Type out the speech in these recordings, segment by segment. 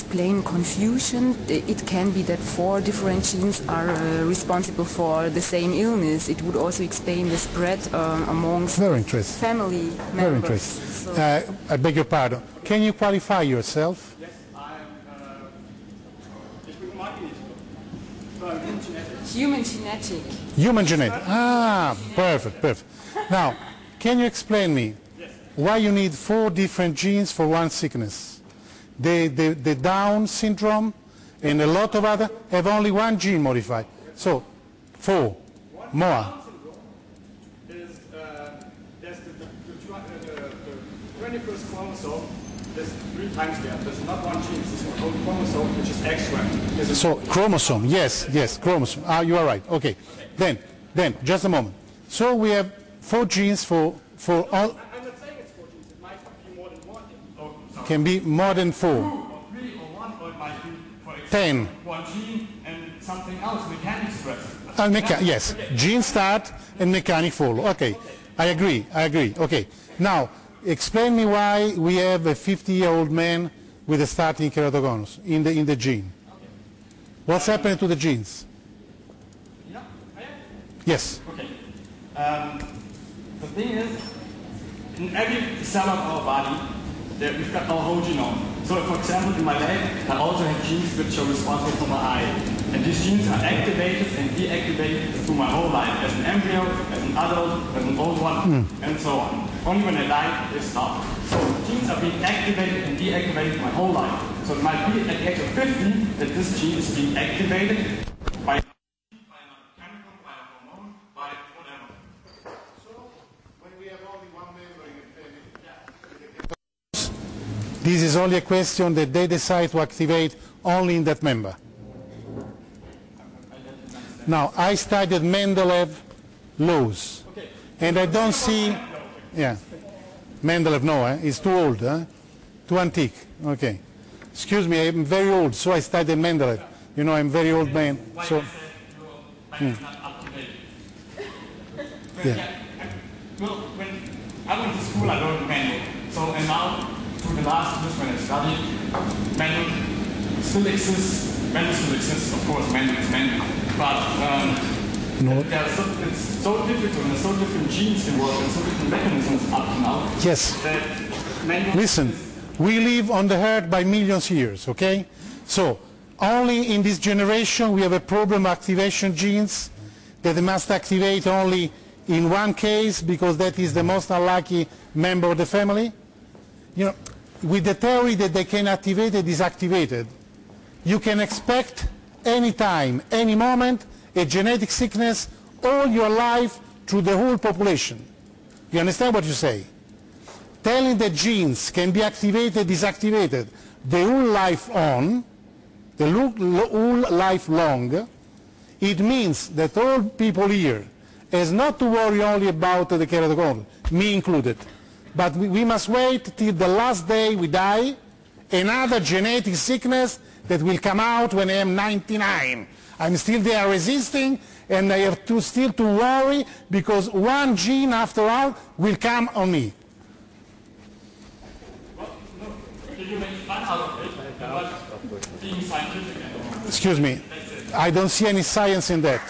explain confusion? It can be that 4 different genes are responsible for the same illness. It would also explain the spread amongst family members. Very interesting. So I beg your pardon. Can you qualify yourself? Yes, I am human genetic. Human genetic. Ah, perfect, perfect. Now, can you explain me why you need 4 different genes for one sickness? The Down syndrome and a lot of other have only one gene modified. So, 4 more. Down syndrome is there's the 21st chromosome. There's 3 times there. There's not one gene. There's a whole chromosome which is extra. So chromosome, yes, chromosome. Ah, you are right. Okay. Then, just a moment. So we have 4 genes for all. I'm not saying it's 4 genes. It might be more than 1. Can be more than 4. 2 or 3 or 1, or it might be, for example, 10. 1 gene and something else, mechanic stress. Yes, gene start and mechanic follow. Okay, I agree. Okay, now explain me why we have a 50-year-old man with a starting keratoconus in the gene. Okay. What's happening to the genes? Yeah. Yes. Okay. The thing is, in every cell of our body, we've got our whole genome. So, for example, in my leg, I also have genes which are responsible for my eye. And these genes are activated and deactivated through my whole life, as an embryo, as an adult, as an old one, and so on. Only when I die, they stop. So genes are being activated and deactivated my whole life. So it might be at the age of 50 that this gene is being activated by a chemical, by a hormone, by whatever. So when we have only one member in the family, this is only a question that they decide to activate only in that member. Now, I studied Mendeleev laws, and I don't see, Mendeleev, no, he's too old, too antique, okay. Excuse me, I'm very old, so I studied Mendeleev. You know, I'm a very old man, so. Yeah. Well, when I went to school, I learned manual. So, and now, through the last years when I studied, manual still exists. Manual still exists, of course, manual is manual. But it's so difficult, and there's so different genes involved, and so different mechanisms up to now. Yes. Listen, we live on the earth by millions of years, okay? So, only in this generation we have a problem of activation genes that they must activate only in one case because that is the most unlucky member of the family. You know, with the theory that they can activate it is activated, you can expect any time, any moment, a genetic sickness all your life through the whole population. You understand what you say? Telling that genes can be activated, disactivated the whole life on, the whole life long, it means that all people here has not to worry only about the keratoconus, me included, but we must wait till the last day we die, another genetic sickness that will come out when I am 99. I'm still there resisting, and I have to still to worry because one gene, after all, will come on me. Well, no, you make fun out of it, but being scientific and Excuse me, I don't see any science in that.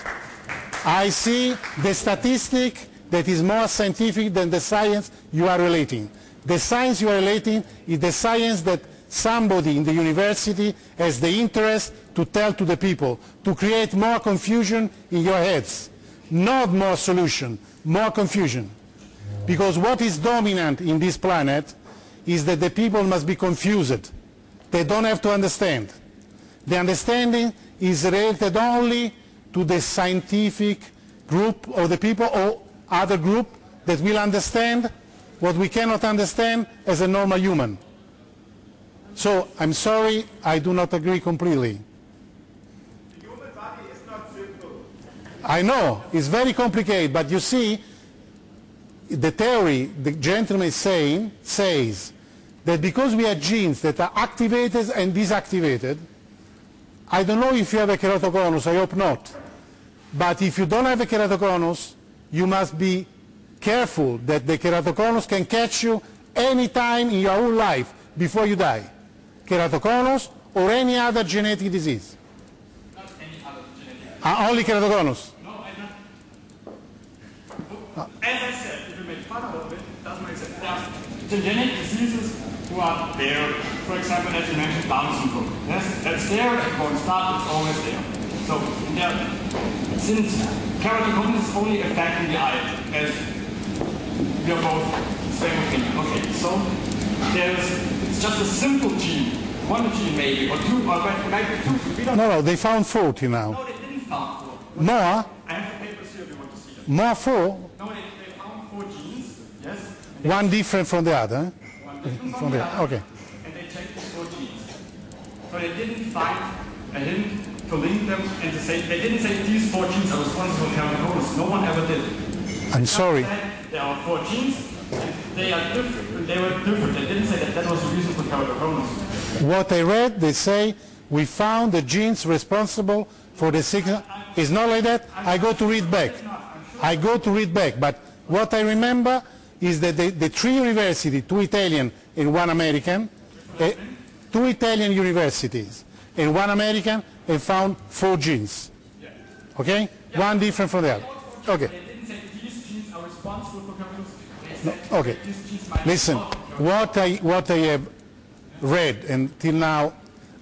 I see the statistic that is more scientific than the science you are relating. The science you are relating is the science that somebody in the university has the interest to tell to the people, to create more confusion in your heads. Not more solution, more confusion. Because what is dominant in this planet is that the people must be confused. They don't have to understand. The understanding is related only to the scientific group of the people or other group that will understand what we cannot understand as a normal human. So, I'm sorry, I do not agree completely. the human body is not simple. I know, it's very complicated, but you see, the theory the gentleman is saying says that because we have genes that are activated and deactivated, I don't know if you have a keratoconus, I hope not, but if you don't have a keratoconus, you must be careful that the keratoconus can catch you any time in your whole life before you die. Keratoconus or any other genetic disease? Not any other genetic disease. Only keratoconus? No, as I said, if you make fun of it, it doesn't make sense. There are genetic diseases who are there. For example, as you mentioned, Down syndrome. Yes, that's there, it won't stop, it's always there. So, since keratoconus is only affecting the eye, as we are both same opinion. Okay, so it's just a simple gene, one gene maybe, or two, or maybe two. We don't No, they found 40 now. No, they didn't found 4. More? I have the papers here if you want to see them. More 4? No, they found 4 genes, yes. One different from the other? One different from the other. Okay. And they checked these 4 genes. So they didn't find a hint to link them and to say, they didn't say these 4 genes are responsible for keratoconus. No one ever did. I'm sorry. There are 4 genes, and they are different. They were different. They didn't say that was the reason for keratoconus. What I read, they say, we found the genes responsible for the signal. It's not like that. I go to read back. I go to read back. But what I remember is that the 3 universities, 2 Italian and 1 American, 2 Italian universities and 1 American, and found 4 genes. Okay? One different from the other. Okay. They didn't say these genes are responsible for keratoconus. No, okay. Listen, what I have read until now,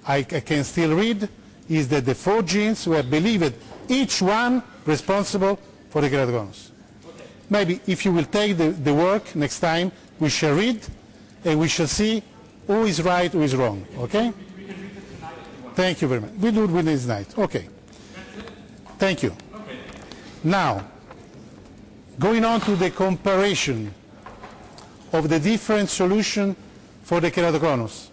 I can still read, is that the 4 genes were believed, each one responsible for the keratoconus. Okay. Maybe if you will take the work next time, we shall read and we shall see who is right, who is wrong. Okay? We can read it tonight if you want. Thank you very much. We do it with this night. Okay. Thank you. Okay. Now, going on to the comparison of the different solution for the keratoconus.